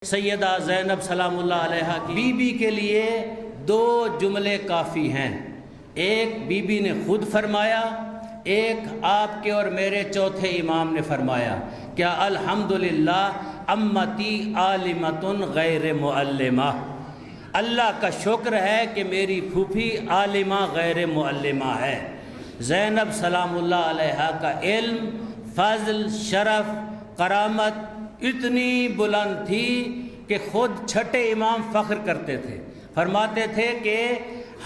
سیدہ زینب سلام اللہ علیہا کی be be کے لیے دو جملے کافی ہیں۔ ایک بی بی نے خود فرمایا، ایک آپ کے اور میرے چوتھے امام نے فرمایا، کیا الحمدللہ امتی عالمۃ غیر معلمہ، اللہ کا شکر ہے کہ میری پھوپھی عالمہ غیر معلمہ ہے۔ زینب سلام اللہ علیہا کا علم، فضل، شرف، کرامت اتنی بلند تھی کہ خود چھٹے امام فخر کرتے تھے، فرماتے تھے کہ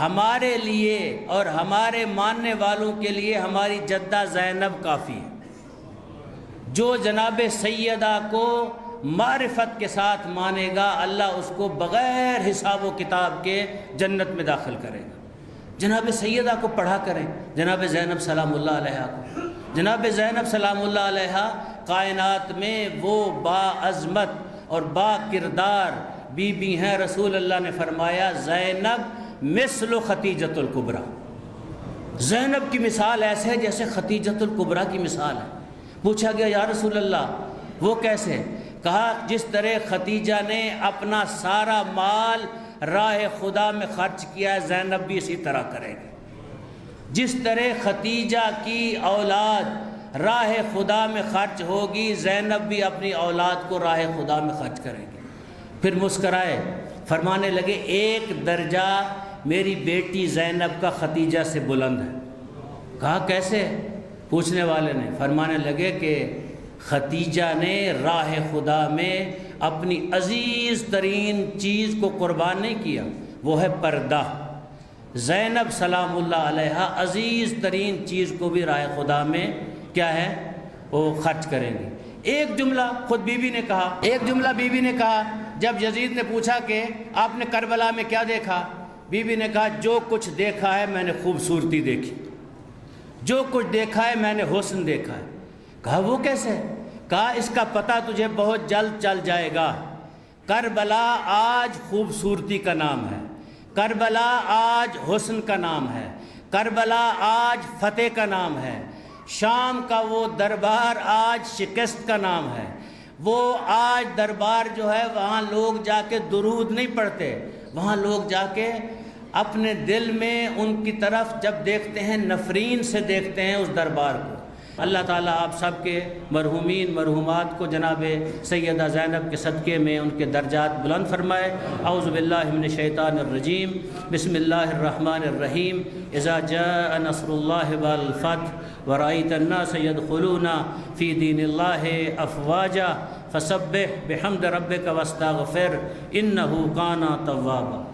ہمارے لیے اور ہمارے ماننے والوں کے لیے ہماری جدہ زینب کافی ہے۔ جو جناب سیدہ کو معرفت کے ساتھ مانے گا، اللہ اس کو بغیر حساب و کتاب کے جنت میں داخل کرے گا۔ جناب سیدہ کو پڑھا کریں، جناب زینب سلام اللہ علیہا کو۔ جناب زینب سلام اللہ علیہا کائنات میں وہ باعظمت اور با کردار بی بی ہیں۔ رسول اللہ نے فرمایا زینب مثل خدیجۃ الکبریٰ، زینب کی مثال ایسے ہے جیسے خدیجۃ الکبریٰ کی مثال ہے۔ پوچھا گیا یا رسول اللہ وہ کیسے؟ کہا جس طرح خدیجہ نے اپنا سارا مال راہ خدا میں خرچ کیا ہے، زینب بھی اسی طرح کرے گی۔ جس طرح خدیجہ کی اولاد راہ خدا میں خرچ ہوگی، زینب بھی اپنی اولاد کو راہ خدا میں خرچ کریں گے۔ پھر مسکرائے، فرمانے لگے ایک درجہ میری بیٹی زینب کا خدیجہ سے بلند ہے۔ کہا کیسے؟ پوچھنے والے نے فرمانے لگے کہ خدیجہ نے راہ خدا میں اپنی عزیز ترین چیز کو قربان نہیں کیا، وہ ہے پردہ۔ زینب سلام اللہ علیہا عزیز ترین چیز کو بھی راہ خدا میں کیا ہے وہ خرچ کریں گے۔ ایک جملہ خود بی بی نے کہا، ایک جملہ بی بی نے کہا جب یزید نے پوچھا کہ آپ نے کربلا میں کیا دیکھا، بی بی نے کہا جو کچھ دیکھا ہے میں نے خوبصورتی دیکھی، جو کچھ دیکھا ہے میں نے حسن دیکھا ہے۔ کہا وہ کیسے؟ کہا اس کا پتہ تجھے بہت جلد چل جائے گا۔ کربلا آج خوبصورتی کا نام ہے، کربلا آج حسن کا نام ہے، کربلا آج فتح کا نام ہے، شام کا وہ دربار آج شکست کا نام ہے۔ وہ آج دربار جو ہے وہاں لوگ جا کے درود نہیں پڑھتے، وہاں لوگ جا کے اپنے دل میں ان کی طرف جب دیکھتے ہیں نفرین سے دیکھتے ہیں اس دربار کو۔ اللہ تعالیٰ آپ سب کے مرحومین مرحومات کو جناب سیدہ زینب کے صدقے میں ان کے درجات بلند فرمائے۔ اعوذ باللہ من الشیطان الرجیم، بسم اللہ الرحمن الرحیم۔ اذا جاء نصر اللہ والفتح ورأیت الناس يدخلون فی دین اللہ افواجا فسبح بحمد ربک واستغفر انہ کان توابا۔